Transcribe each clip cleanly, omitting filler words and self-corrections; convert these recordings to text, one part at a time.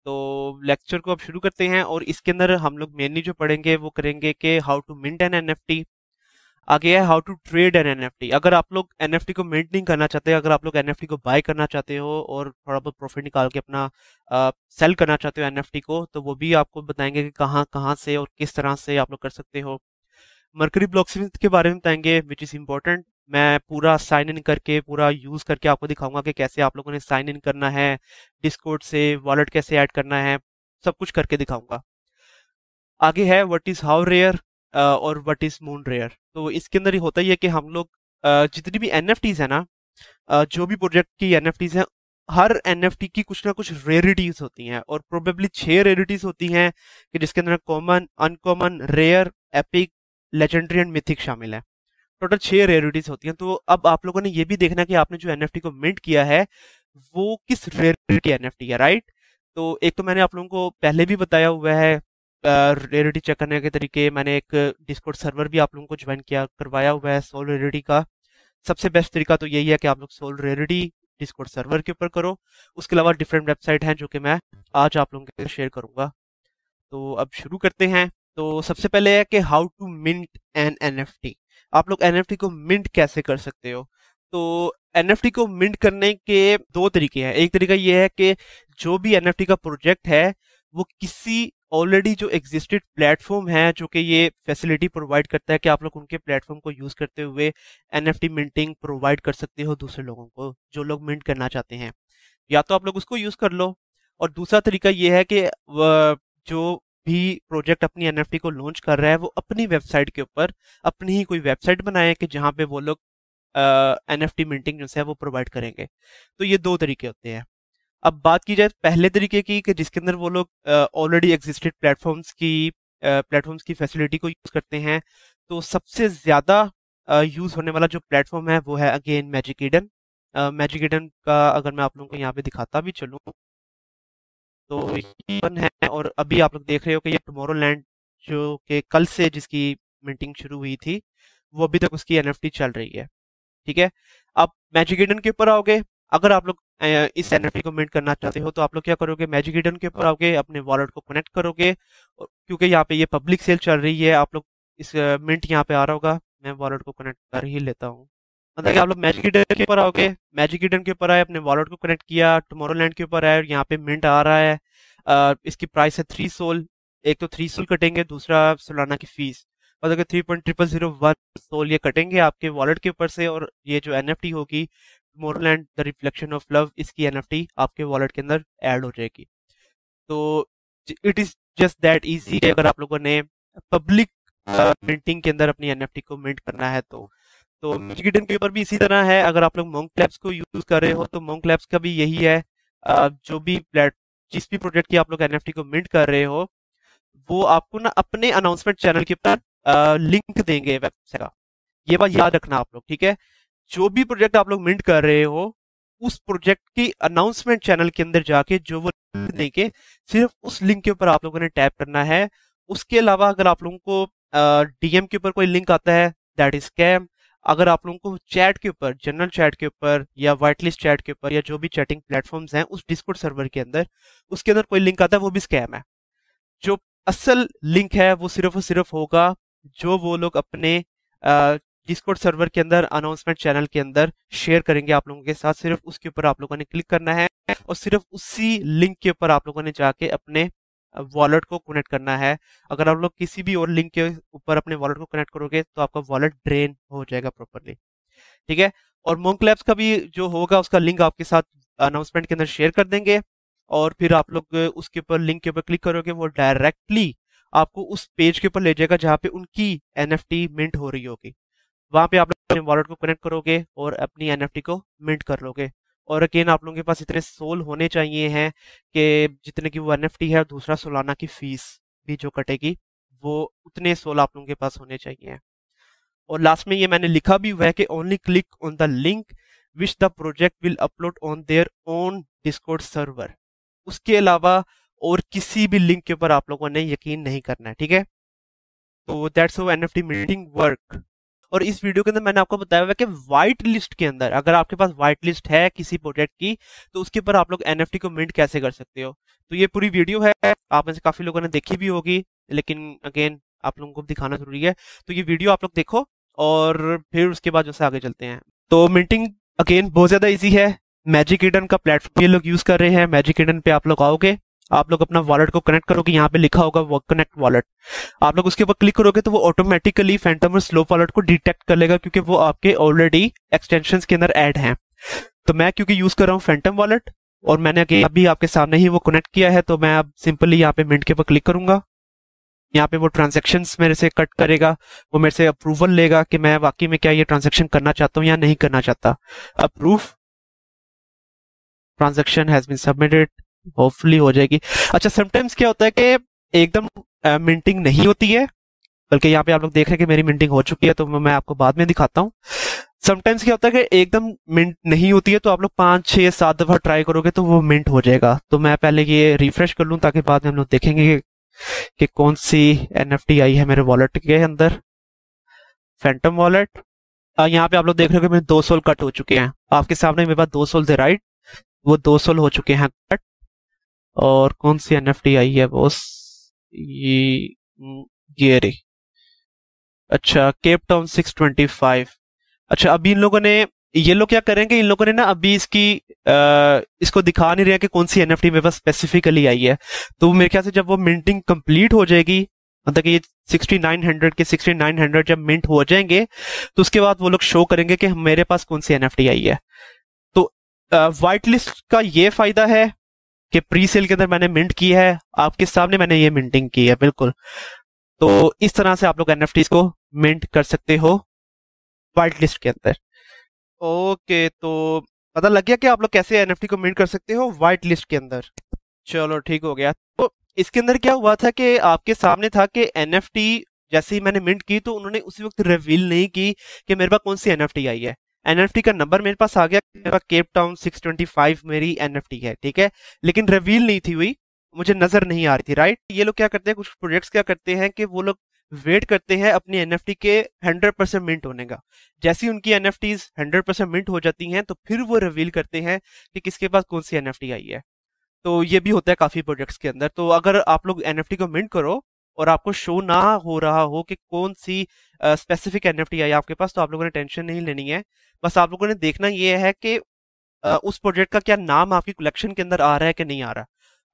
तो लेक्चर को अब शुरू करते हैं और इसके अंदर हम लोग मेनली जो पढ़ेंगे वो करेंगे कि how to mint an NFT. आगे है how to trade an NFT. अगर आप लोग एनएफटी को मिंट नहीं करना चाहते, अगर आप लोग एनएफटी को बाय करना चाहते हो और थोड़ा बहुत प्रॉफिट निकाल के अपना सेल करना चाहते हो एनएफटी को, तो वो भी आपको बताएंगे कि कहाँ कहाँ से और किस तरह से आप लोग कर सकते हो। मरकरी ब्लॉकस्मिथ के बारे में बताएंगे विच इज़ इम्पोर्टेंट। मैं पूरा साइन इन करके पूरा यूज़ करके आपको दिखाऊंगा कि कैसे आप लोगों ने साइन इन करना है, डिस्कॉर्ड से वॉलेट कैसे ऐड करना है, सब कुछ करके दिखाऊंगा। आगे है व्हाट इज़ हाउ रेयर और व्हाट इज़ मून रेयर। तो इसके अंदर ये होता ही है कि हम लोग जितनी भी एनएफटीज है ना, जो भी प्रोजेक्ट की एनएफटीज हैं, हर एनएफटी की कुछ ना कुछ रेयरिटीज होती हैं और प्रोबेबली 6 रेयरिटीज होती हैं कि जिसके अंदर common, uncommon, rare, epic, legendary and mythic शामिल है। टोटल 6 रेयरिटीज होती हैं। तो अब आप लोगों ने ये भी देखना कि आपने जो एनएफटी को मिंट किया है वो किस रेयरिटी एनएफटी है, राइट। तो एक तो मैंने आप लोगों को पहले भी बताया हुआ है रेयरिटी चेक करने के तरीके। मैंने एक डिस्कॉर्ड सर्वर भी आप लोगों को ज्वाइन किया करवाया हुआ है सोल रेयरिटी का। सबसे बेस्ट तरीका तो यही है कि आप लोग सोल रेयरिटी डिस्कॉर्ड सर्वर के ऊपर करो। उसके अलावा डिफरेंट वेबसाइट हैं जो कि मैं आज आप लोगों के साथ शेयर करूंगा। तो अब शुरू करते हैं। तो सबसे पहले है कि how to mint an NFT. आप लोग एनएफटी को मिंट कैसे कर सकते हो। तो एनएफटी को मिंट करने के 2 तरीके हैं। एक तरीका ये है कि जो भी एनएफटी का प्रोजेक्ट है वो किसी ऑलरेडी जो एग्जिस्टेड प्लेटफॉर्म है जो कि ये फैसिलिटी प्रोवाइड करता है कि आप लोग उनके प्लेटफॉर्म को यूज करते हुए एनएफटी मिंटिंग प्रोवाइड कर सकते हो दूसरे लोगों को जो लोग मिंट करना चाहते हैं। या तो आप लोग उसको यूज कर लो, और दूसरा तरीका ये है कि जो भी प्रोजेक्ट अपनी एनएफटी को लॉन्च कर रहा है वो अपनी वेबसाइट के ऊपर अपनी ही कोई वेबसाइट बनाए कि जहां पे वो लोग एनएफटी मिंटिंग जो है वो प्रोवाइड करेंगे। तो ये 2 तरीके होते हैं। अब बात की जाए पहले तरीके की कि जिसके अंदर वो लोग ऑलरेडी एग्जिस्टेड प्लेटफॉर्म्स की फैसिलिटी को यूज करते हैं। तो सबसे ज्यादा यूज होने वाला जो प्लेटफॉर्म है वो है again magic Eden. Magic Eden का अगर मैं आप लोगों को यहाँ पे दिखाता भी चलूँ तो ये वन है, और अभी आप लोग देख रहे हो कि ये टुमारोलैंड जो कि कल से जिसकी मिंटिंग शुरू हुई थी वो अभी तक उसकी एनएफटी चल रही है। ठीक है। अब मैजिक ईडन के ऊपर आओगे। अगर आप लोग इस एनएफटी को मिंट करना चाहते हो तो आप लोग क्या करोगे, मैजिक ईडन के ऊपर आओगे, अपने वॉलेट को कनेक्ट करोगे। क्योंकि यहाँ पे ये पब्लिक सेल चल रही है, आप लोग इस मिंट यहाँ पे आ रहा होगा, मैं वॉलेट को कनेक्ट कर ही लेता हूँ। मतलब कि आप लोग मैजिक ईडन के ऊपर आओगे, मैजिक ईडन के ऊपर आए, अपने वॉलेट को कनेक्ट किया, टुमारोलैंड के ऊपर आए और यहाँ पे मिंट आ रहा है। इसकी प्राइस है 3 सोल। एक तो 3 सोल कटेंगे, दूसरा सोलाना की फीस, मतलब कि 3.0001 सोल ये कटेंगे आपके वॉलेट के ऊपर से। और ये जो एनएफटी होगी Tomorrowland the reflection of love, इसकी एनएफटी आपके वॉलेट के अंदर ऐड हो जाएगी। तो it is just that easy अगर आप लोगों ने पब्लिक मिंटिंग के अंदर अपनी एनएफटी को मिंट करना है तो मैजिक ईडन के ऊपर भी इसी तरह है। अगर आप लोग मोंक लैब्स को यूज कर रहे हो तो मोंक लैब्स का भी यही है। जो भी जिस भी प्रोजेक्ट की आप लोग एनएफटी को मिंट कर रहे हो वो आपको ना अपने अनाउंसमेंट चैनल के ऊपर लिंक देंगे वेबसाइट का। ये बात याद रखना आप लोग, ठीक है। जो भी प्रोजेक्ट आप लोग मिंट कर रहे हो उस प्रोजेक्ट की अनाउंसमेंट चैनल के अंदर जाके जो वो लिंक देंगे सिर्फ उस लिंक के ऊपर आप लोगों ने टैप करना है। उसके अलावा अगर आप लोगों को डीएम के ऊपर कोई लिंक आता है दैट इज स्कैम। अगर आप लोगों को चैट के ऊपर, जनरल चैट के ऊपर या व्हाइट लिस्ट चैट के ऊपर या जो भी चैटिंग प्लेटफॉर्म्स हैं उस डिस्कॉर्ड सर्वर के अंदर उसके अंदर कोई लिंक आता है वो भी स्कैम है। जो असल लिंक है वो सिर्फ और सिर्फ होगा जो वो लोग अपने डिस्कॉर्ड सर्वर के अंदर अनाउंसमेंट चैनल के अंदर शेयर करेंगे आप लोगों के साथ। सिर्फ उसके ऊपर आप लोगों ने क्लिक करना है और सिर्फ उसी लिंक के ऊपर आप लोगों ने जाके अपने वॉलेट को कनेक्ट करना है। अगर आप लोग किसी भी और लिंक के ऊपर अपने वॉलेट को कनेक्ट करोगे तो आपका वॉलेट ड्रेन हो जाएगा प्रॉपरली, ठीक है। और मोंक लैब्स का भी जो होगा उसका लिंक आपके साथ अनाउंसमेंट के अंदर शेयर कर देंगे, और फिर आप लोग उसके ऊपर लिंक के ऊपर क्लिक करोगे वो डायरेक्टली आपको उस पेज के ऊपर ले जाएगा जहाँ पे उनकी एनएफटी मिंट हो रही होगी। वहां पे आप लोग अपने वॉलेट को कनेक्ट करोगे और अपनी एनएफटी को मिंट कर लोगे। और अगेन आप लोगों के पास इतने सोल होने चाहिए हैं कि जितने की वो एनएफटी है, दूसरा सोलाना की फीस भी जो कटेगी वो उतने सोल आप लोगों के पास होने चाहिए। और लास्ट में ये मैंने लिखा भी हुआ है कि only click on the link which the project will upload on their own Discord server. उसके अलावा और किसी भी लिंक के ऊपर आप लोगों ने यकीन नहीं करना है, ठीक है। तो that's how NFT minting work. और इस वीडियो के अंदर मैंने आपको बताया हुआ है कि व्हाइट लिस्ट के अंदर अगर आपके पास व्हाइट लिस्ट है किसी प्रोजेक्ट की तो उसके ऊपर आप लोग एनएफटी को मिंट कैसे कर सकते हो। तो ये पूरी वीडियो है, आप में से काफी लोगों ने देखी भी होगी, लेकिन अगेन आप लोगों को दिखाना जरूरी है। तो ये वीडियो आप लोग देखो और फिर उसके बाद जो से आगे चलते हैं। तो मिंटिंग अगेन बहुत ज्यादा इजी है। मैजिक ईडन का प्लेटफॉर्म ये लोग यूज कर रहे हैं। मैजिक ईडन पे आप लोग आओगे, आप लोग अपना वॉलेट को कनेक्ट करोगे, यहाँ पे लिखा होगा वो कनेक्ट वॉलेट, आप लोग उसके ऊपर क्लिक करोगे तो वो ऑटोमेटिकली फैंटम और स्लोप वॉलेट को डिटेक्ट कर लेगा क्योंकि वो आपके ऑलरेडी एक्सटेंशंस के अंदर ऐड हैं। तो मैं क्योंकि यूज कर रहा हूँ फैंटम वॉलेट और मैंने अभी आपके सामने ही वो कनेक्ट किया है, तो मैं अब सिंपली यहाँ पे मिंट के ऊपर क्लिक करूंगा। यहाँ पे वो ट्रांजेक्शंस मेरे से कट करेगा, वो मेरे से अप्रूवल लेगा कि मैं वाकई में क्या ये ट्रांजेक्शन करना चाहता हूँ या नहीं करना चाहता। Approve, transaction has been submitted, hopefully हो जाएगी। अच्छा, समटाइम्स क्या होता है कि एकदम मिंटिंग नहीं होती है, बल्कि यहाँ पे आप लोग देख रहे हैं कि मेरी मिंटिंग हो चुकी है, तो मैं आपको बाद में दिखाता हूँ। समटाइम्स क्या होता है कि एकदम मिंट नहीं होती है, तो आप लोग 5, 6, 7 दफा ट्राई करोगे तो वो मिंट हो जाएगा। तो मैं पहले ये रिफ्रेश कर लूं ताकि बाद में हम लोग देखेंगे कि कौन सी एनएफटी आई है मेरे वॉलेट के अंदर। फैंटम वॉलेट, यहाँ पे आप लोग देख रहे हो कि मेरे 2 सोल कट हो चुके हैं। आपके सामने मेरे पास 2 सोल थे, राइट, वो 2 सोल हो चुके हैं कट। और कौन सी एनएफटी आई है बॉस, ये रही। अच्छा, केप टाउन 625। अच्छा, अभी इन लोगों ने, ये लोग क्या करेंगे, इन लोगों ने ना अभी इसको दिखा नहीं रहे कि कौन सी एनएफटी मेरे पास स्पेसिफिकली आई है। तो मेरे ख्याल से जब वो मिंटिंग कंप्लीट हो जाएगी, मतलब कि ये 6900 जब मिंट हो जाएंगे तो उसके बाद वो लोग शो करेंगे कि मेरे पास कौन सी एनएफटी आई है। तो व्हाइट लिस्ट का ये फायदा है कि प्री सेल के अंदर मैंने मिंट की है, आपके सामने मैंने ये मिंटिंग की है बिल्कुल। तो इस तरह से आप लोग एनएफटीज को मिंट कर सकते हो व्हाइट लिस्ट के अंदर। ओके, तो पता लग गया कि आप लोग कैसे एनएफटी को मिंट कर सकते हो व्हाइट लिस्ट के अंदर। चलो ठीक हो गया। तो इसके अंदर क्या हुआ था कि आपके सामने था कि एनएफटी जैसे ही मैंने मिंट की तो उन्होंने उसी वक्त रिवील नहीं की कि मेरे पास कौन सी एनएफटी आई है। एनएफटी का नंबर मेरे पास आ गया, मेरे पास केप टाउन 625 मेरी एनएफटी है, ठीक है, लेकिन रिवील नहीं थी हुई, मुझे नजर नहीं आ रही थी, राइट। ये लोग क्या करते हैं, कुछ प्रोजेक्ट्स क्या करते हैं कि वो लोग वेट करते हैं अपनी एनएफटी के 100% मिंट होने का। जैसे ही उनकी एनएफटीज 100% मिंट हो जाती हैं तो फिर वो रिवील करते हैं कि किसके पास कौन सी एनएफटी आई है। तो ये भी होता है काफी प्रोजेक्ट्स के अंदर। तो अगर आप लोग एनएफटी को मिंट करो और आपको शो ना हो रहा हो कि कौन सी स्पेसिफिक एनएफटी आई आपके पास, तो आप लोगों ने टेंशन नहीं लेनी है। बस आप लोगों ने देखना ये है कि उस प्रोजेक्ट का क्या नाम आपकी कलेक्शन के अंदर आ रहा है कि नहीं आ रहा।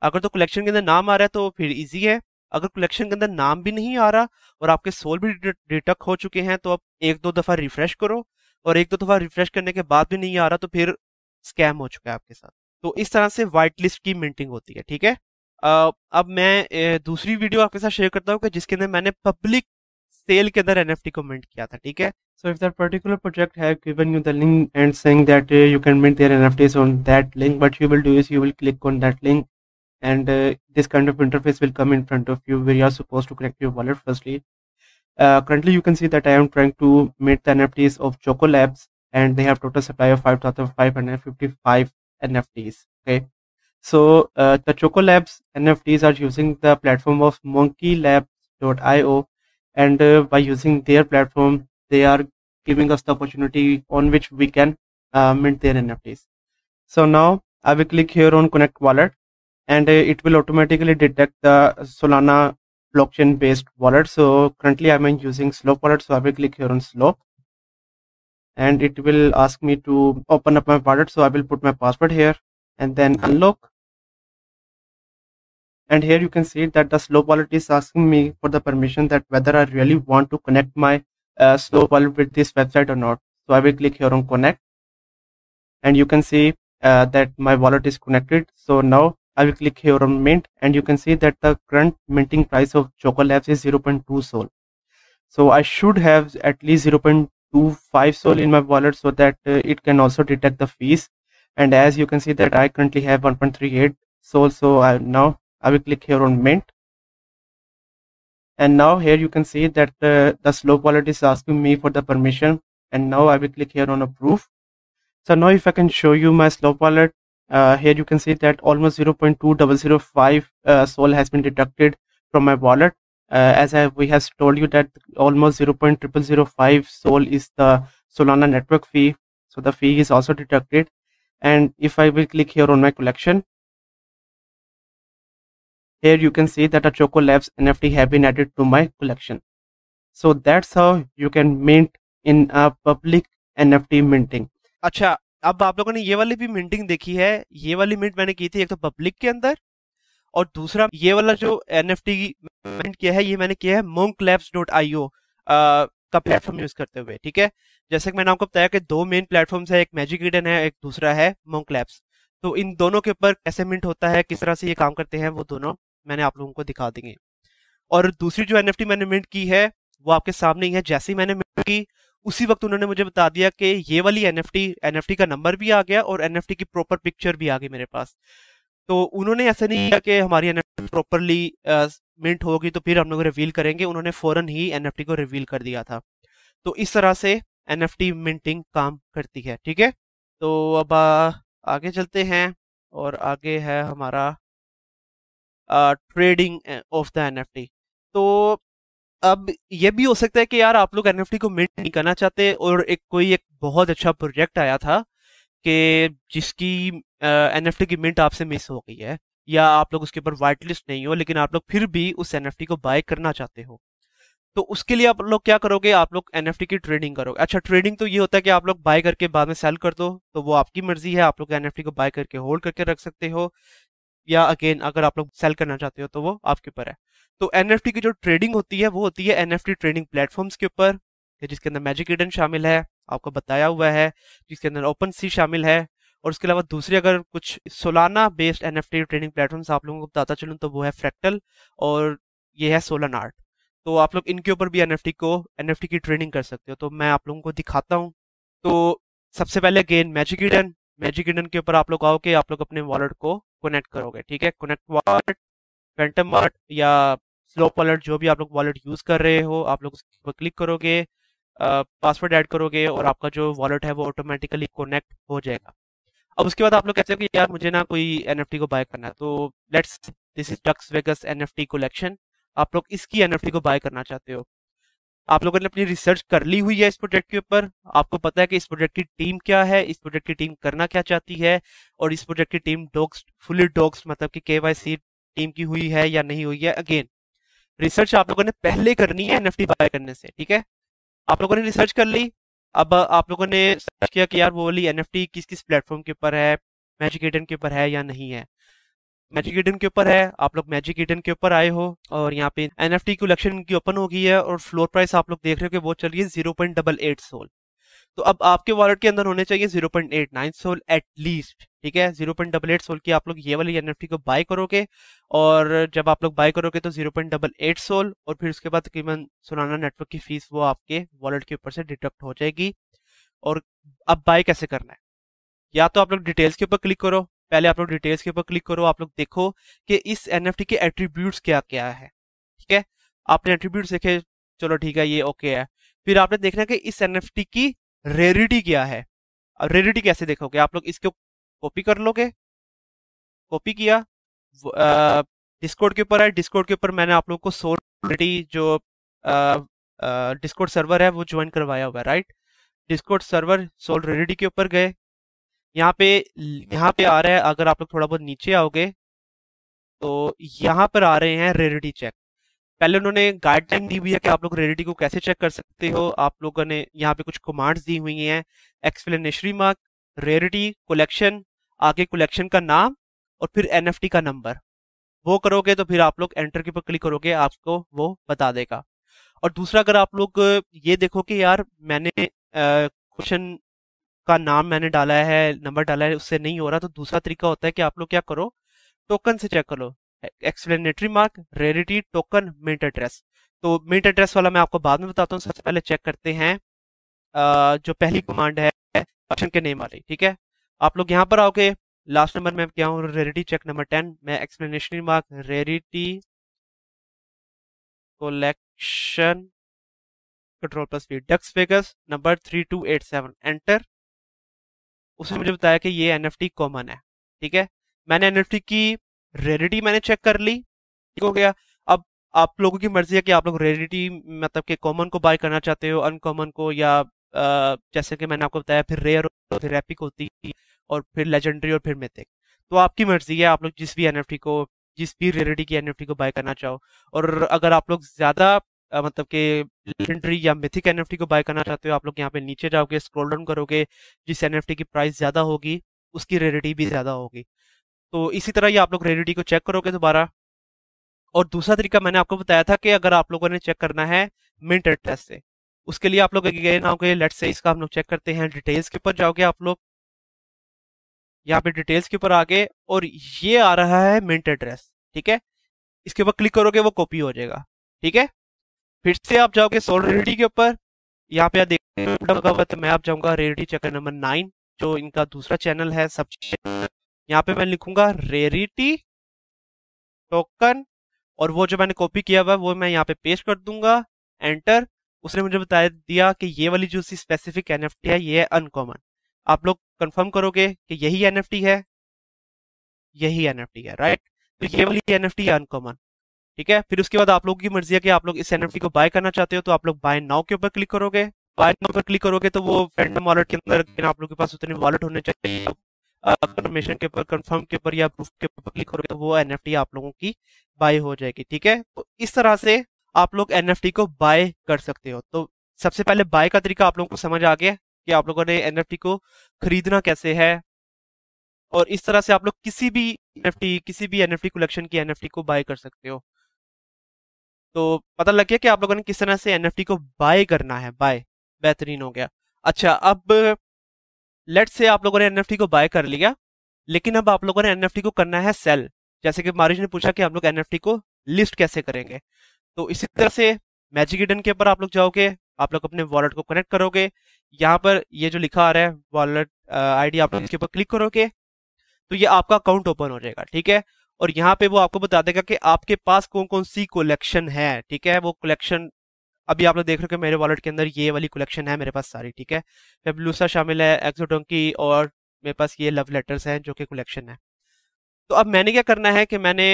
अगर तो कलेक्शन के अंदर नाम आ रहा है तो फिर इजी है। अगर कलेक्शन के अंदर नाम भी नहीं आ रहा और आपके सोल भी डिटेक्ट हो चुके हैं तो आप 1-2 दफा रिफ्रेश करो, और 1-2 दफा रिफ्रेश करने के बाद भी नहीं आ रहा तो फिर स्कैम हो चुका है आपके साथ। तो इस तरह से व्हाइट लिस्ट की मिंटिंग होती है, ठीक है। अब मैं दूसरी वीडियो आपके साथ शेयर करता हूँ कि जिसके अंदर मैंने पब्लिक सेल के अंदर एनएफटी को मिंट किया था, ठीक है। So if that particular project have given you the link and saying that you can mint their NFTs on that link, what you will do is you will click on that link and this kind of interface will come in front of you where you are supposed to connect your wallet firstly. Currently you can see that I am trying to mint the NFTs of Choco Labs and they have total supply of 5,555 NFTs. Okay, so the Choco Labs NFTs are using the platform of monkeylabs.io and by using their platform they are giving us the opportunity on which we can mint their NFTs. So now I will click here on connect wallet and it will automatically detect the Solana blockchain based wallet. So currently I am using Slope wallet, so I will click here on Slope and it will ask me to open up my wallet. So I will put my password here and then unlock. And here you can see that the Slope wallet is asking me for the permission that whether I really want to connect my Slope wallet with this website or not. So I will click here on connect and you can see that my wallet is connected. So now I will click here on mint and you can see that the current minting price of Choco Labs is 0.2 Sol. So I should have at least 0.25 Sol in my wallet so that it can also detect the fees. And as you can see that I currently have 1.38 Sol. So now I will click here on mint and now here you can see that the Slope wallet is asking me for the permission and now I will click here on approve. So now if I can show you my Slope wallet, here you can see that almost 0.2005 Sol has been deducted from my wallet as we have told you that almost 0.0005 Sol is the Solana network fee, so the fee is also deducted. And if I will click here on my collection, here you can see that a Choco Labs NFT have been added to my collection. So that's how you can mint in a public NFT minting. अच्छा, अब आप लोगों ने ये वाली भी minting देखी है। ये वाली मिंट मैंने की थी एक तो पब्लिक के अंदर, और दूसरा ये वाला जो एनएफटी मिंट किया है ये मैंने किया है monklabs.io का प्लेटफॉर्म यूज करते हुए। ठीक है, जैसे कि मैंने आपको बताया कि दो मेन प्लेटफॉर्म्स है, एक मैजिक ईडन है, एक दूसरा है monklabs। तो इन दोनों के ऊपर कैसे मिंट होता है, किस तरह से ये काम करते हैं, वो दोनों मैंने आप लोगों को दिखा देंगे। और दूसरी जो एनएफटी मैंने मिंट की है वो आपके सामने ही है। जैसे ही मैंने मिंट की उसी वक्त उन्होंने मुझे बता दिया कि ये वाली एनएफटी का नंबर भी आ गया और एनएफटी की प्रॉपर पिक्चर भी आ गई मेरे पास। तो उन्होंने ऐसा नहीं किया कि हमारी एनएफटी प्रॉपरली मिंट होगी तो फिर हम लोग रिवील करेंगे, उन्होंने फौरन ही एनएफटी को रिवील कर दिया था। तो इस तरह से एनएफटी मिंटिंग काम करती है। ठीक है, तो अब आगे चलते हैं, और आगे है हमारा ट्रेडिंग ऑफ द एनएफटी। तो अब ये भी हो सकता है कि यार आप लोग एनएफटी को मिंट नहीं करना चाहते और एक बहुत अच्छा प्रोजेक्ट आया था कि जिसकी एनएफटी की मिंट आपसे मिस हो गई है, या आप लोग उसके ऊपर वाइट लिस्ट नहीं हो, लेकिन आप लोग फिर भी उस एनएफटी को बाय करना चाहते हो। तो उसके लिए आप लोग क्या करोगे, आप लोग एनएफटी की ट्रेडिंग करोगे। अच्छा, ट्रेडिंग तो ये होता है कि आप लोग बाय करके बाद में सेल कर दो, तो वो आपकी मर्जी है। आप लोग एनएफटी को बाय करके होल्ड करके रख सकते हो, या अगेन अगर आप लोग सेल करना चाहते हो तो वो आपके ऊपर है। तो एनएफटी की जो ट्रेडिंग होती है वो होती है एनएफटी ट्रेडिंग प्लेटफॉर्म्स के ऊपर, जिसके अंदर मैजिक ईडन शामिल है, आपको बताया हुआ है, जिसके अंदर ओपन सी शामिल है, और उसके अलावा दूसरी अगर कुछ Solana based NFT trading platforms आप लोगों को बताता चलूँ तो वो है फ्रैक्टल, और ये है सोलन आर्ट। तो आप लोग इनके ऊपर भी एनएफटी की ट्रेडिंग कर सकते हो। तो मैं आप लोगों को दिखाता हूँ। तो सबसे पहले अगेन मैजिक ईडन के ऊपर आप लोग आओगे, आप लोग अपने वॉलेट को कनेक्ट करोगे। ठीक है, कनेक्ट वॉलेट, फैंटम वॉलेट या स्लोप वॉलेट, जो भी आप लोग वॉलेट यूज कर रहे हो, आप लोग उसके ऊपर क्लिक करोगे, पासवर्ड ऐड करोगे, और आपका जो वॉलेट है वो ऑटोमेटिकली कनेक्ट हो जाएगा। अब उसके बाद आप लोग कहते हो कि यार मुझे ना कोई एनएफटी को बाय करना है, तो let's this is Ducks Vegas NFT collection. आप लोग इसकी एनएफटी को बाय करना चाहते हो। आप लोगों ने अपनी रिसर्च कर ली हुई है इस प्रोजेक्ट के ऊपर, आपको पता है कि इस प्रोजेक्ट की टीम क्या है, इस प्रोजेक्ट की टीम करना क्या चाहती है, और इस प्रोजेक्ट की टीम डॉक्स फुली डॉक्स मतलब कि केवाईसी टीम की हुई है या नहीं हुई है। अगेन रिसर्च आप लोगों ने पहले करनी है एनएफटी बाय करने से। ठीक है, आप लोगों ने रिसर्च कर ली। अब आप लोगों ने सर्च किया कि यार वो वाली एनएफटी किस किस प्लेटफॉर्म के ऊपर है, मैजिक ईडन के ऊपर है या नहीं है। मैजिक ईडन के ऊपर है, आप लोग मैजिक ईडन के ऊपर आए हो, और यहाँ पे एनएफटी कलेक्शन की ओपन हो गई है, और फ्लोर प्राइस आप लोग देख रहे हो कि वो चल रही है 0.88 सोल। तो अब आपके वॉलेट के अंदर होने चाहिए 0.89 सोल एटलीस्ट। ठीक है, 0.88 सोल की आप लोग ये वाली एनएफटी को बाय करोगे, और जब आप लोग बाय करोगे तो 0.88 सोल, और फिर उसके बाद तकरीबन सोलाना नेटवर्क की फीस वो आपके वॉलेट के ऊपर से डिडक्ट हो जाएगी। और अब बाय कैसे करना है, या तो आप लोग डिटेल्स के ऊपर क्लिक करो। पहले आप लोग डिटेल्स के ऊपर क्लिक करो, आप लोग देखो कि इस एनएफटी के एट्रीब्यूट्स क्या क्या है। ठीक है, आपने एट्रीब्यूट्स देखे, चलो ठीक है ये ओके है। फिर आपने देखना है कि इस एनएफटी की रेरिटी क्या है। अब रेरिटी कैसे देखोगे, आप लोग इसको कॉपी कर लोगे, कॉपी किया, डिस्कॉर्ड के ऊपर है, डिस्कॉर्ड के ऊपर मैंने आप लोग को सोल रेरिटी जो डिस्कॉर्ड सर्वर है वो ज्वाइन करवाया हुआ है, right. Discord server Sol Rarity के ऊपर गए, यहाँ पे यहाँ पे आ रहा है, अगर आप लोग थोड़ा बहुत नीचे आओगे तो यहाँ पर आ रहे हैं रेरिटी चेक। पहले उन्होंने गाइडलाइन दी हुई है कि आप लोग रेरिटी को कैसे चेक कर सकते हो। आप लोगों ने यहाँ पे कुछ कमांड्स दी हुई हैं, एक्सप्लेनेटरी मार्क, रेरिटी, कलेक्शन, आगे कलेक्शन का नाम, और फिर एनएफटी का नंबर। वो करोगे तो फिर आप लोग एंटर के ऊपर क्लिक करोगे, आपको वो बता देगा। और दूसरा, अगर आप लोग ये देखो कि यार मैंने क्वेश्चन का नाम मैंने डाला है, नंबर डाला है, उससे नहीं हो रहा, तो दूसरा तरीका होता है कि आप लोग क्या करो, टोकन से चेक कर लो। Explanatory mark, rarity, token, mint address. तो मिंट एड्रेस वाला मैं आपको बाद में बताता हूँ, सबसे पहले चेक करते हैं जो पहली कमांड है ऑप्शन के नेम वाली। ठीक है, आप लोग यहाँ पर आओगे, लास्ट नंबर में क्या हूँ, रेरिटी चेक नंबर 10, मैं explanatory mark rarity collection control plus V Ducks Vegas number 3287 enter. उसने मुझे बताया कि ये एनएफटी कॉमन है। ठीक है, मैंने एनएफटी की रेरिटी मैंने चेक कर ली, ठीक हो गया। अब आप लोगों की मर्जी है कि आप लोग रेयरिटी मतलब कि कॉमन को बाय करना चाहते हो, अनकॉमन को, या जैसे कि मैंने आपको बताया फिर रेयर और फिर एपिक होती है और फिर लेजेंडरी और फिर मिथिक। तो आपकी मर्जी है, आप लोग जिस भी एनएफटी को, जिस भी रेयरिटी की एनएफटी को बाय करना चाहो। और अगर आप लोग ज्यादा मतलब कि लेजेंडरी या मिथिक एनएफटी को बाय करना चाहते हो, आप लोग यहाँ पे नीचे जाओगे, स्क्रॉल डाउन करोगे, जिस एनएफटी की प्राइस ज्यादा होगी उसकी रेयरिटी भी ज्यादा होगी। तो इसी तरह ही आप लोग रेयरिटी को चेक करोगे दोबारा। और दूसरा तरीका मैंने आपको बताया था कि अगर आप लोगों ने चेक करना है मिंट एड्रेस से, उसके लिए आप लोग अगेन आओगे, लेट्स से इसका हम लोग चेक करते हैं, डिटेल्स के ऊपर जाओगे आप लोग, यहाँ पे डिटेल्स के ऊपर आगे और ये आ रहा है मिंट एड्रेस, ठीक है। इसके ऊपर क्लिक करोगे वो कॉपी हो जाएगा, ठीक है। फिर से आप जाओगे सोल रेयरिटी के ऊपर, यहाँ पे आप देखते हैं तो मैं आप जाऊंगा रेयरिटी चेकर नंबर 9, जो इनका दूसरा चैनल है सब। यहाँ पे मैं लिखूंगा रेयरिटी टोकन, और वो जो मैंने कॉपी किया हुआ वो मैं यहाँ पे पेस्ट कर दूंगा, एंटर। उसने मुझे बता दिया कि ये वाली जो सी स्पेसिफिक एनएफटी है ये है अनकॉमन। आप लोग कंफर्म करोगे कि यही एनएफटी है, यही एनएफटी है, राइट। तो ये वाली एनएफटी है अनकॉमन, ठीक है। फिर उसके बाद आप लोगों की मर्जी है कि आप लोग इस एनएफटी को बाय करना चाहते हो, तो आप लोग बाय नाउ के ऊपर क्लिक करोगे। बाय नाउ पर क्लिक करोगे तो वो फैंटम वॉलेट के अंदर आप लोगों के पास उतने वॉलेट होने चाहिए, कंफर्मेशन के ऊपर, कंफर्म के ऊपर या प्रूफ के ऊपर क्लिक करोगे तो वो एनएफटी आप लोगों की बाय हो जाएगी, ठीक है। तो इस तरह से आप लोग एनएफटी को बाय कर सकते हो। तो सबसे पहले बाय का तरीका आप लोगों को समझ आ गया कि आप लोगों ने एनएफटी को खरीदना कैसे है, और इस तरह से आप लोग किसी भी एनएफटी कलेक्शन की एनएफटी को बाय कर सकते हो। तो पता लग गया कि आप लोगों ने किस तरह से एनएफटी को बाय करना है, बाय, बेहतरीन हो गया। अच्छा, अब लेट्स से आप लोगों ने एनएफटी को बाय कर लिया, लेकिन अब आप लोगों ने एनएफटी को करना है सेल। जैसे कि मारिश ने पूछा कि हम लोग एनएफटी को लिस्ट कैसे करेंगे, तो इसी तरह से मैजिक ईडन के ऊपर आप लोग जाओगे, आप लोग अपने वॉलेट को कनेक्ट करोगे, यहाँ पर ये जो लिखा आ रहा है वॉलेट आईडी, आप लोग इसके ऊपर क्लिक करोगे तो ये आपका अकाउंट ओपन हो जाएगा, ठीक है। और यहाँ पे वो आपको बता देगा कि आपके पास कौन कौन सी कलेक्शन है, ठीक है। वो कलेक्शन अभी आप लोग देख रहे हो कि मेरे वॉलेट के अंदर ये वाली कलेक्शन है मेरे पास सारी, ठीक है। फेबुलुसा शामिल है, एक्सोडोंकी, और मेरे पास ये लव लेटर्स हैं जो कि कलेक्शन है। तो अब मैंने क्या करना है कि मैंने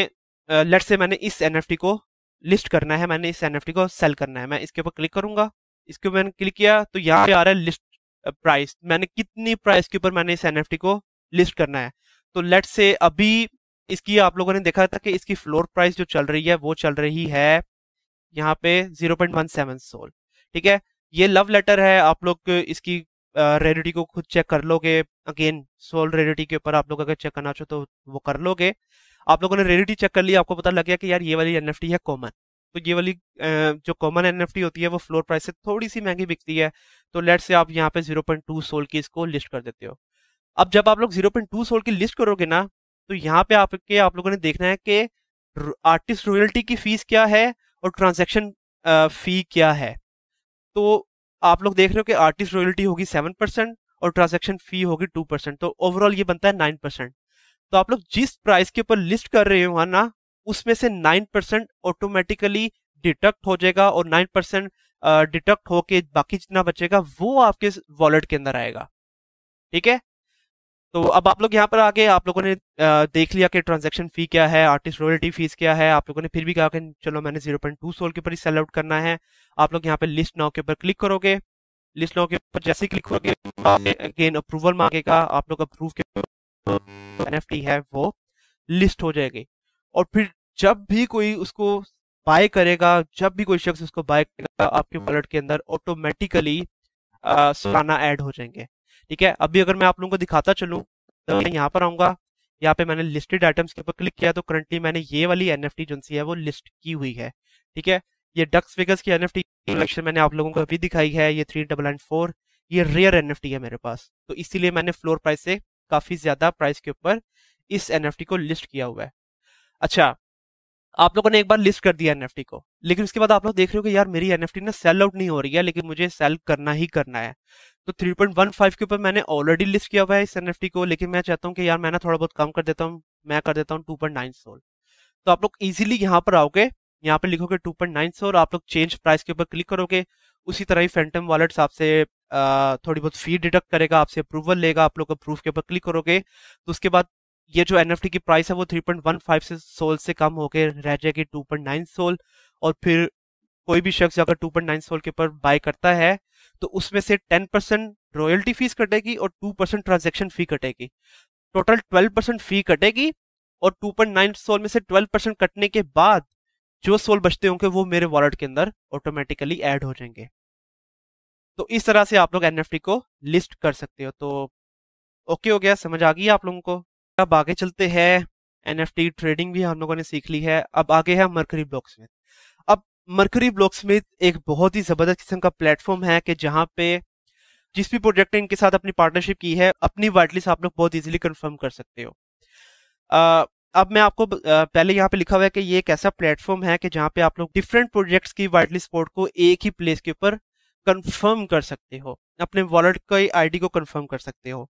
लेट्स से मैंने इस एनएफटी को लिस्ट करना है, मैंने इस एनएफटी को सेल करना है। मैं इसके ऊपर क्लिक करूंगा, इसके ऊपर मैंने क्लिक किया तो यहाँ पे आ रहा है लिस्ट प्राइस, मैंने कितनी प्राइस के ऊपर मैंने इस एनएफटी को लिस्ट करना है। तो लेट्स से अभी इसकी आप लोगों ने देखा था कि इसकी फ्लोर प्राइस जो चल रही है वो चल रही है यहाँ पे 0.17 सोल, ठीक है। ये लव लेटर है, आप लोग इसकी रेयरिटी को खुद चेक कर लोगे, अगेन सोल रेयरिटी के ऊपर आप लोग अगर चेक करना चाहो तो वो कर लोगे। आप लोगों ने रेयरिटी चेक कर ली, आपको पता लग गया कि यार ये वाली एनएफटी है कॉमन, तो ये वाली जो कॉमन एनएफटी होती है वो फ्लोर प्राइस से थोड़ी सी महंगी बिकती है, तो लेट्स से आप यहाँ पे 0.2 सोल की इसको लिस्ट कर देते हो। अब जब आप लोग 0.2 सोल की लिस्ट करोगे ना, तो यहाँ पे आप लोगों ने देखना है कि आर्टिस्ट रॉयल्टी की फीस क्या है और ट्रांजैक्शन फी क्या है। तो आप लोग देख रहे हो कि आर्टिस्ट रॉयल्टी होगी 7% और ट्रांजैक्शन फी होगी 2%, तो ओवरऑल ये बनता है 9%। तो आप लोग जिस प्राइस के ऊपर लिस्ट कर रहे हो ना, उसमें से 9% ऑटोमेटिकली डिडक्ट हो जाएगा, और 9% डिडक्ट होके बाकी जितना बचेगा वो आपके वॉलेट के अंदर आएगा, ठीक है। तो अब आप लोग यहाँ पर आगे आप लोगों ने देख लिया कि ट्रांजैक्शन फी क्या है, आर्टिस्ट रॉयल्टी फीस क्या है। आप लोगों ने फिर भी कहा कि चलो मैंने 0.2 सोल के ऊपर ही सेल आउट करना है। आप लोग यहाँ पे लिस्ट नाउ के ऊपर क्लिक करोगे, लिस्ट नाउ के ऊपर जैसे ही क्लिक करोगे अगेन अप्रूवल मांगेगा, आप लोग अप्रूव के एनएफटी है वो लिस्ट हो जाएगी। और फिर जब भी कोई उसको बाय करेगा, जब भी कोई शख्स उसको बाय करेगा, आपके वॉलेट के अंदर ऑटोमेटिकली सोलाना ऐड हो जाएंगे, ठीक है। अभी अगर मैं आप लोगों को दिखाता चलूं तो मैं यहाँ पर आऊंगा, यहाँ पे मैंने लिस्टेड आइटम्स के ऊपर क्लिक किया तो करंटली मैंने ये वाली एनएफटी जो सी है वो लिस्ट की हुई है, ठीक है। ये डक्स फिगर्स की एनएफटी कलेक्शन मैंने आप लोगों को अभी दिखाई है, ये 3994, ये रेयर एनएफटी है मेरे पास, तो इसीलिए मैंने फ्लोर प्राइस से काफी ज्यादा प्राइस के ऊपर इस एनएफटी को लिस्ट किया हुआ है। अच्छा, आप लोगों ने एक बार लिस्ट कर दिया एनएफटी को, लेकिन उसके बाद आप लोग देख रहे हो कि यार मेरी एनएफटी ना सेल आउट नहीं हो रही है, लेकिन मुझे सेल करना ही करना है। तो 3.15 के ऊपर मैंने ऑलरेडी लिस्ट किया हुआ है इस एनएफटी को, लेकिन मैं चाहता हूँ कि यार मैं ना थोड़ा बहुत कम कर देता हूँ, मैं कर देता हूँ 2.9 सोल। तो आप लोग इजीली यहाँ पर आओगे, यहाँ पे लिखोगे 2.9 सोल, आप लोग चेंज प्राइस के ऊपर क्लिक करोगे। उसी तरह ही फैंटम वॉलेट्स आपसे थोड़ी बहुत फी डिडक्ट करेगा, आपसे अप्रूवल लेगा, आप लोग अप्रूव के ऊपर क्लिक करोगे तो उसके बाद ये जो एनएफटी की प्राइस है वो 3.15 से सोल से कम होकर रह जाएगी 2.9 सोल। और फिर कोई भी शख्स अगर 2.9 सोल के ऊपर बाय करता है तो उसमें से 10% रॉयल्टी फीस कटेगी और 2% ट्रांजेक्शन फी कटेगी, टोटल 12% फी कटेगी। और 2.9 सोल में से 12% कटने के बाद जो सोल बचते होंगे वो मेरे वॉलेट के अंदर ऑटोमेटिकली ऐड हो जाएंगे। तो इस तरह से आप लोग एनएफटी को लिस्ट कर सकते हो। तो ओके हो गया, समझ आ गई आप लोगों को। अब आगे चलते हैं, एनएफटी ट्रेडिंग भी हम लोगों ने सीख ली है। अब आगे है मरकरी ब्लॉकस्मिथ। अब मरकरी ब्लॉकस्मिथ एक बहुत ही जबरदस्त किस्म का प्लेटफॉर्म है कि जहां पे जिस भी प्रोजेक्ट ने इनके साथ अपनी पार्टनरशिप की है, अपनी वाइट लिस्ट आप लोग बहुत इजीली कंफर्म कर सकते हो। अब मैं आपको पहले यहाँ पे लिखा हुआ है कि ये एक ऐसा प्लेटफॉर्म है कि जहाँ पे आप लोग डिफरेंट प्रोजेक्ट्स की वाइट लिस्ट पोर्ट को एक ही प्लेस के ऊपर कंफर्म कर सकते हो, अपने वॉलेट की आईडी को कंफर्म कर सकते हो।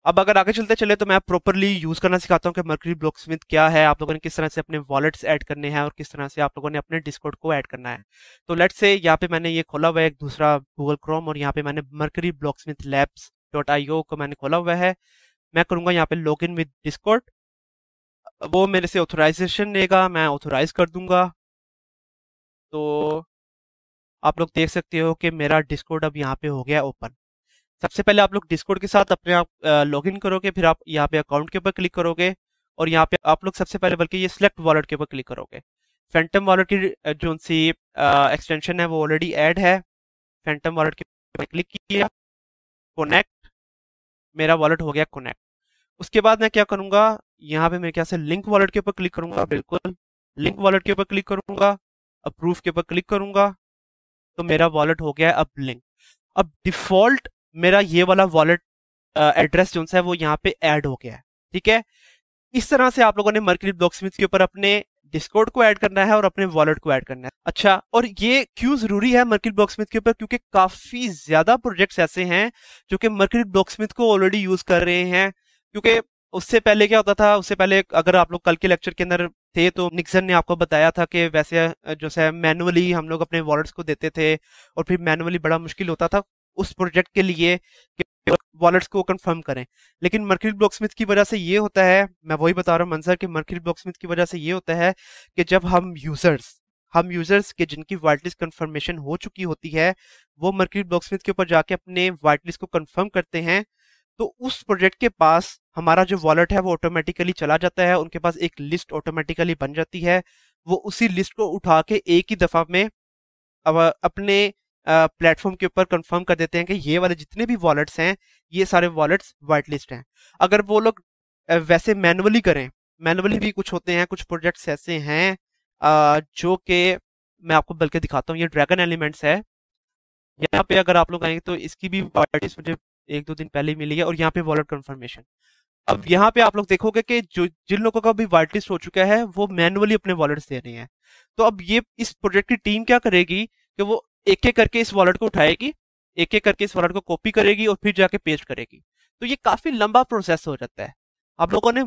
अब अगर आगे चलते चले तो मैं प्रॉपरली यूज करना सिखाता हूँ कि मरकरी ब्लॉकस्मिथ क्या है, आप लोगों ने किस तरह से अपने वॉलेट्स ऐड करने हैं और किस तरह से आप लोगों ने अपने डिस्कॉर्ड को ऐड करना है। तो लेट्स से यहाँ पे मैंने ये खोला हुआ है एक दूसरा गूगल क्रोम, और यहाँ पे मैंने मरकरी ब्लॉकस्मिथ labs.io को मैंने खोला हुआ है। मैं करूंगा यहाँ पे लॉग इन विद डिस्कॉर्ड, वो मेरे से ऑथोराइजेशन लेगा, मैं ऑथोराइज कर दूंगा। तो आप लोग देख सकते हो कि मेरा डिस्कॉर्ड अब यहाँ पे हो गया ओपन। सबसे पहले आप लोग डिस्कॉर्ड के साथ अपने आप लॉगिन करोगे, फिर आप यहाँ पे अकाउंट के ऊपर क्लिक करोगे और यहाँ पे आप लोग सबसे पहले बल्कि ये सिलेक्ट वॉलेट के ऊपर क्लिक करोगे। फैंटम वॉलेट की जो सी एक्सटेंशन है वो ऑलरेडी ऐड है। फैंटम वॉलेट के ऊपर क्लिक किया, कनेक्ट, मेरा वॉलेट हो गया कनेक्ट। उसके बाद मैं क्या करूंगा, यहाँ पे मेरे ख्याल से लिंक वॉलेट के ऊपर क्लिक करूंगा, बिल्कुल लिंक वॉलेट के ऊपर क्लिक करूंगा, अप्रूव के ऊपर क्लिक करूंगा, तो मेरा वॉलेट हो गया अब लिंक। अब डिफॉल्ट मेरा ये वाला वॉलेट एड्रेस जो है वो यहाँ पे ऐड हो गया है, ठीक है। इस तरह से आप लोगों ने मरकरी ब्लॉकस्मिथ के ऊपर अपने डिस्कॉर्ड को ऐड करना है और अपने वॉलेट को ऐड करना है। अच्छा, और ये क्यों जरूरी है मरकरी ब्लॉकस्मिथ के ऊपर, क्योंकि काफी ज्यादा प्रोजेक्ट्स ऐसे हैं जो कि मरकरी ब्लॉकस्मिथ को ऑलरेडी यूज कर रहे हैं। क्योंकि उससे पहले क्या होता था, उससे पहले अगर आप लोग कल के लेक्चर के अंदर थे तो निक्सन ने आपको बताया था कि वैसे जो है मैनुअली हम लोग अपने वॉलेट्स को देते थे और फिर मैनुअली बड़ा मुश्किल होता था उस प्रोजेक्ट के लिए कि वॉलेट्स को कंफर्म करें। लेकिन मरकरी ब्लॉकस्मिथ की वजह से ये होता है, मैं वही बता रहा हूँ मंजर, कि मरकरी ब्लॉकस्मिथ की वजह से ये होता है कि जब हम यूजर्स के जिनकी वाइटलिस्ट कंफर्मेशन हो चुकी होती है वो मरकरी ब्लॉकस्मिथ के ऊपर जाके अपने वाइटलिस्ट को कंफर्म करते हैं, तो उस प्रोजेक्ट के पास हमारा जो वॉलेट है वो ऑटोमेटिकली चला जाता है, उनके पास एक लिस्ट ऑटोमेटिकली बन जाती है। वो उसी लिस्ट को उठा के एक ही दफा में अब अपने प्लेटफॉर्म के ऊपर कंफर्म कर देते हैं कि ये वाले जितने भी वॉलेट्स हैं ये सारे वॉलेट्स वाइट लिस्ट हैं। अगर वो लोग वैसे मैनुअली करें, मैनुअली भी कुछ होते हैं, कुछ प्रोजेक्ट्स ऐसे हैं जो कि मैं आपको बल्कि दिखाता हूँ। ये ड्रैगन एलिमेंट्स है, यहाँ पे अगर आप लोग आएंगे तो इसकी भी वाइट लिस्ट मुझे एक दो दिन पहले ही मिली है, और यहाँ पे वॉलेट कंफर्मेशन। अब यहाँ पे आप लोग देखोगे कि जो जिन लोगों का भी वाइट लिस्ट हो चुका है वो मैनुअली अपने वॉलेट्स दे रहे हैं। तो अब ये इस प्रोजेक्ट की टीम क्या करेगी कि वो एक एक करके इस वॉलेट को उठाएगी, एक एक करके इस वॉलेट को कॉपी करेगी और फिर जाके पेस्ट करेगी। तो ये काफी लंबा प्रोसेस हो जाता है, आप लोगों ने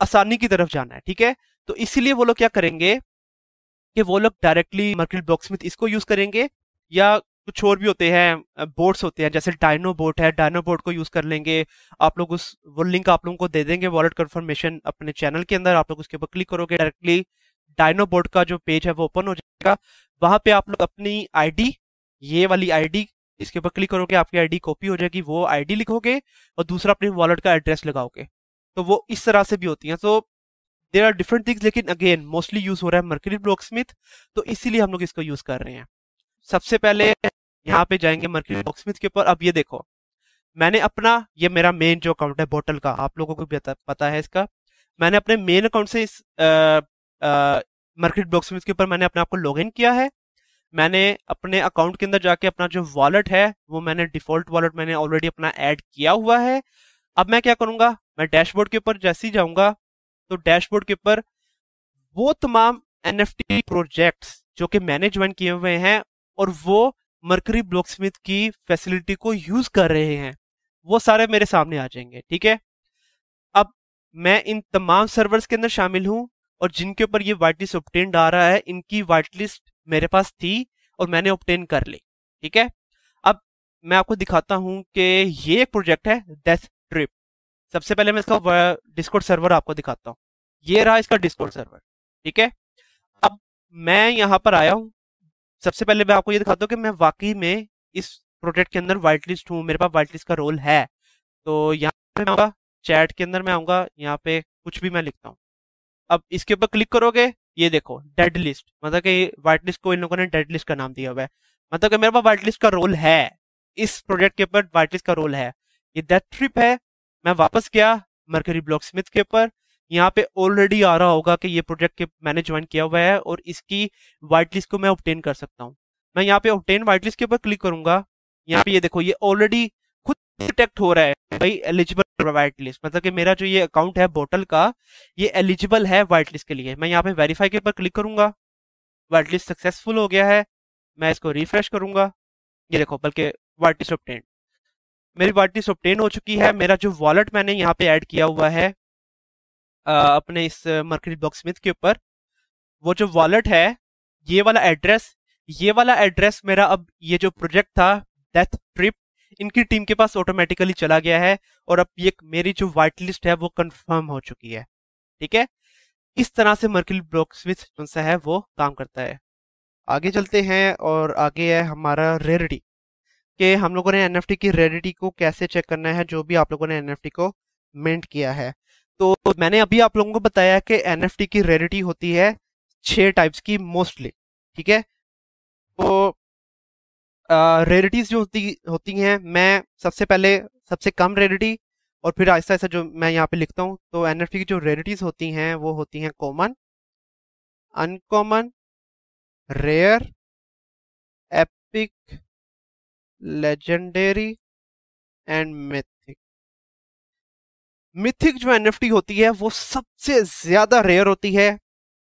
आसानी की तरफ जाना है, ठीक है। तो इसीलिए वो लोग क्या करेंगे कि वो लोग डायरेक्टली मरकरी ब्लॉकस्मिथ इसको यूज करेंगे, या कुछ और भी होते हैं बोट्स होते हैं, जैसे डायनो बोट है, डायनो बोट को यूज कर लेंगे। आप लोग वो लिंक आप लोगों को दे देंगे वॉलेट कंफर्मेशन अपने चैनल के अंदर, आप लोग उसके ऊपर क्लिक करोगे, डायरेक्टली डायनो बोट का जो पेज है वो ओपन हो जाएगा। वहां पे आप लोग अपनी आईडी, ये वाली आईडी, इसके ऊपर क्लिक करोगे, आपकी आईडी कॉपी हो जाएगी, वो आईडी लिखोगे और दूसरा अपने वॉलेट का एड्रेस लगाओगे। तो वो इस तरह से भी होती हैं। तो देयर आर डिफरेंट थिंग्स, लेकिन अगेन मोस्टली यूज हो रहा है मरकरी ब्लॉकस्मिथ, तो इसीलिए हम लोग इसको यूज कर रहे हैं। सबसे पहले यहाँ पे जाएंगे मरकरी ब्लॉकस्मिथ के ऊपर। अब ये देखो, मैंने अपना, ये मेरा मेन जो अकाउंट है बोटल का, आप लोगों को भी पता है इसका, मैंने अपने मेन अकाउंट से इस मरकरी ब्लॉकस्मिथ के ऊपर मैंने अपने आप को लॉग इन किया है। मैंने अपने अकाउंट के अंदर जाके अपना जो वॉलेट है वो मैंने डिफॉल्ट वॉलेट मैंने ऑलरेडी अपना ऐड किया हुआ है। अब मैं क्या करूंगा, मैं डैशबोर्ड के ऊपर जैसे ही जाऊंगा तो डैशबोर्ड के ऊपर वो तमाम एनएफटी प्रोजेक्ट्स जो कि मैंने ज्वाइन किए हुए हैं और वो मरकरी ब्लॉकस्मिथ की फैसिलिटी को यूज कर रहे हैं, वो सारे मेरे सामने आ जाएंगे, ठीक है। अब मैं इन तमाम सर्वर्स के अंदर शामिल हूं और जिनके ऊपर ये वाइट लिस्ट ऑब्टेन्ड आ रहा है, इनकी वाइट लिस्ट मेरे पास थी और मैंने ऑब्टेन कर ली, ठीक है। अब मैं आपको दिखाता हूं कि ये एक प्रोजेक्ट है डेथ ट्रिप। सबसे पहले मैं इसका डिस्कॉर्ड सर्वर आपको दिखाता हूं। ये रहा इसका डिस्कॉर्ड सर्वर, ठीक है। अब मैं यहाँ पर आया हूँ। सबसे पहले मैं आपको ये दिखाता हूँ कि मैं वाकई में इस प्रोजेक्ट के अंदर व्हाइट लिस्ट हूँ, मेरे पास व्हाइट लिस्ट का रोल है। तो यहाँ पे मैं आऊँगा, चैट के अंदर मैं आऊँगा, यहाँ पे कुछ भी मैं लिखता हूँ। अब इसके ऊपर क्लिक करोगे, ये देखो डेड लिस्ट, मतलब कि व्हाइट लिस्ट को इन लोगों ने डेड लिस्ट का नाम दिया हुआ है। मतलब कि मेरे पास व्हाइट लिस्ट का रोल है, इस प्रोजेक्ट के ऊपर व्हाइट लिस्ट का रोल है। ये डेथ ट्रिप है। मैं वापस गया मर्करी ब्लॉक स्मिथ के ऊपर, यहाँ पे ऑलरेडी आ रहा होगा कि ये प्रोजेक्ट के मैंने ज्वाइन किया हुआ है और इसकी व्हाइट लिस्ट को मैं ऑब्टेन कर सकता हूँ। मैं यहाँ पे ऑब्टेन व्हाइट लिस्ट के ऊपर क्लिक करूंगा, यहाँ पे ये देखो ये ऑलरेडी खुद डिटेक्ट हो रहा है भाई एलिजिबल व्हाइट लिस्ट, मतलब कि मेरा जो ये अकाउंट है बोटल का, ये एलिजिबल है व्हाइट लिस्ट के लिए। मैं यहाँ पे वेरीफाई के ऊपर क्लिक करूंगा, व्हाइट लिस्ट सक्सेसफुल हो गया है। मैं इसको रिफ्रेश करूंगा, ये देखो बल्कि व्हाइट लिस्ट ऑब्टेन, मेरी व्हाइट लिस्ट ऑब्टेन हो चुकी है। मेरा जो वॉलेट मैंने यहाँ पे ऐड किया हुआ है अपने इस मर्करी ब्लॉक स्मिथ के ऊपर, वो जो वॉलेट है, ये वाला एड्रेस, ये वाला एड्रेस मेरा अब ये जो प्रोजेक्ट था डेथ ट्रिप, इनकी टीम के पास ऑटोमेटिकली चला गया है और अब ये मेरी जो व्हाइट लिस्ट है वो कंफर्म हो चुकी है। ठीक है, इस तरह से मर्करी ब्लॉक स्मिथ जो सा है वो काम करता है। आगे चलते हैं और आगे है हमारा रेयरिटी, कि हम लोगों ने एनएफटी की रेयरिटी को कैसे चेक करना है जो भी आप लोगों ने एनएफटी को मिंट किया है। तो मैंने अभी आप लोगों को बताया कि एनएफटी की रेयरिटी होती है 6 टाइप्स की मोस्टली। ठीक है, तो रेयरिटीज जो होती होती हैं, मैं सबसे पहले सबसे कम रेयरिटी और फिर आहिस्ता आहिस्ता जो मैं यहाँ पे लिखता हूँ, तो एनएफटी की जो रेयरिटीज होती हैं वो होती हैं common, uncommon, rare, epic, legendary and mythic. Mythic जो एनएफटी होती है वो सबसे ज्यादा रेयर होती है,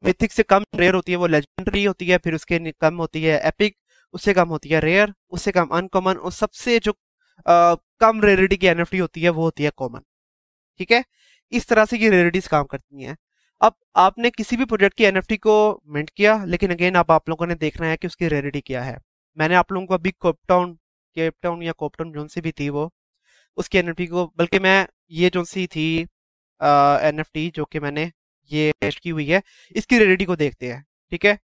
मिथिक से कम रेयर होती है वो लेजेंडरी होती है, फिर उसके कम होती है एपिक, उससे कम होती है रेयर, उससे कम अनकॉमन, और सबसे जो कम रेयरिटी की एनएफटी होती है वो होती है कॉमन। ठीक है, इस तरह से ये रेयरिटीज काम करती हैं। अब आपने किसी भी प्रोजेक्ट की एनएफटी को मिंट किया, लेकिन अगेन अब आप लोगों ने देखना है कि उसकी रेयरिटी क्या है। मैंने आप लोगों को अभी केपटाउन या कोपटाउन जोन से भी थी वो, उसकी एनएफटी को, बल्कि मैं ये जो सी थी एनएफटी जो कि मैंने ये टेस्ट की हुई है, इसकी रेयरिटी को देखते हैं। ठीक है,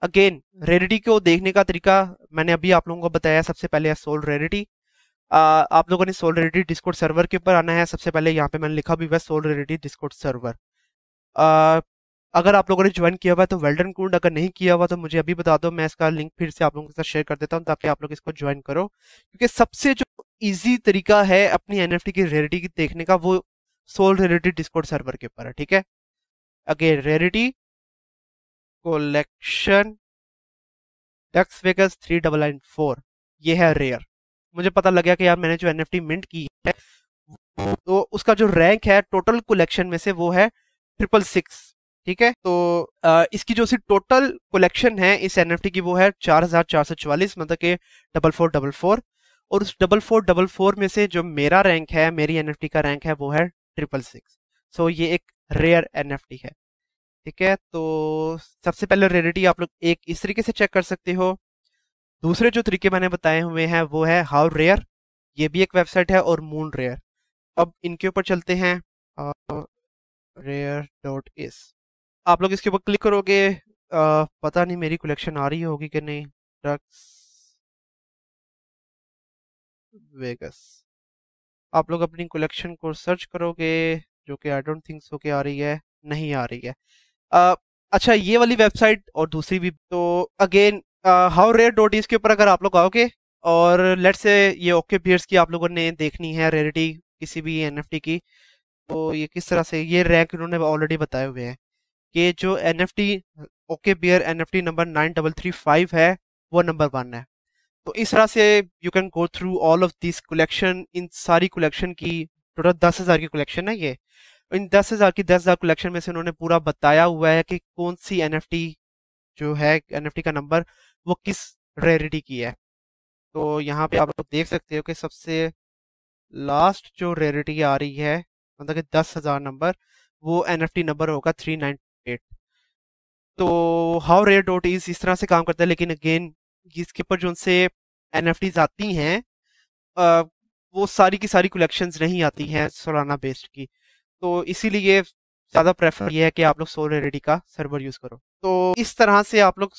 अगेन रेयरिटी को देखने का तरीका मैंने अभी आप लोगों को बताया। सबसे पहले है सोल रेयरिटी। आप लोगों ने सोल रेयरिटी डिस्कॉर्ड सर्वर के ऊपर आना है। सबसे पहले यहाँ पे मैंने लिखा भी हुआ है सोल रेयरिटी डिस्कॉर्ड सर्वर। अगर आप लोगों ने ज्वाइन किया हुआ है तो वेल्डन कूड, अगर नहीं किया हुआ तो मुझे अभी बता दो, मैं इसका लिंक फिर से आप लोगों के साथ शेयर कर देता हूँ ताकि आप लोग इसको ज्वाइन करो, क्योंकि सबसे जो इजी तरीका है अपनी एनएफटी की रेयरिटी की देखने का वो सोल रेयरिटी डिस्कॉर्ड सर्वर के ऊपर है। ठीक है, अगेन रेयरिटी कलेक्शन डेक्स वेगस 3994, ये है रेयर। मुझे पता लग गया कि यार मैंने जो एनएफटी मिंट की है तो उसका जो रैंक है टोटल कलेक्शन में से वो है 666। ठीक है, तो इसकी जो सी टोटल कलेक्शन है इस एनएफटी की वो है 4444, मतलब कि 4444, और उस 4444 में से जो मेरा रैंक है, मेरी एनएफटी का रैंक है वो है 666। सो ये एक रेयर एनएफटी है। ठीक है, तो सबसे पहले रेयरिटी आप लोग एक इस तरीके से चेक कर सकते हो। दूसरे जो तरीके मैंने बताए हुए हैं वो है हाउ रेयर, ये भी एक वेबसाइट है, और मून रेयर। अब इनके ऊपर चलते हैं, रेयर डॉट इस, आप लोग इसके ऊपर क्लिक करोगे, पता नहीं मेरी कलेक्शन आ रही होगी कि नहीं, ड्रग्स वेगस, आप लोग अपनी कलेक्शन को सर्च करोगे जो कि आई डोंट थिंक सो कि आ रही है, नहीं आ रही है। अ, अच्छा, ये वाली वेबसाइट और दूसरी भी, तो अगेन हाउ रेयर डॉट इस के ऊपर अगर आप लोग आओगे और लेट्स से ये ओके बियर्स की आप लोगों ने देखनी है रेयरिटी किसी भी एनएफटी की, तो ये किस तरह से, ये रैंक इन्होंने ऑलरेडी बताए हुए हैं कि जो NFT okay bear NFT number 9335 है वो नंबर 1 है। तो इस तरह से you can go through all of this collection, इन सारी कलेक्शन की टोटल 10,000 की कलेक्शन है ये। इन 10,000 की 10,000 कलेक्शन में से उन्होंने पूरा बताया हुआ है कि कौन सी एनएफटी जो है, एनएफटी का नंबर वो किस रेयरिटी की है। तो यहाँ पे आप लोग देख सकते हो कि सबसे लास्ट जो रेयरिटी आ रही है, मतलब कि 10,000 नंबर, वो एनएफटी नंबर होगा 398। तो हाउ रेयर डॉट इज इस तरह से काम करता है, लेकिन अगेन इसके ऊपर जो उनसे एनएफटीज आती हैं अ, वो सारी की सारी कलेक्शंस नहीं आती हैं सोलाना बेस्ड की, तो इसीलिए ज़्यादा प्रेफर ये है कि आप लोग सोल रेयरिटी का सर्वर यूज़ करो। तो इस तरह से आप लोग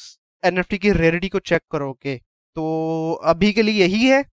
एनएफटी की रेयरिटी को चेक करोगे। तो अभी के लिए यही है।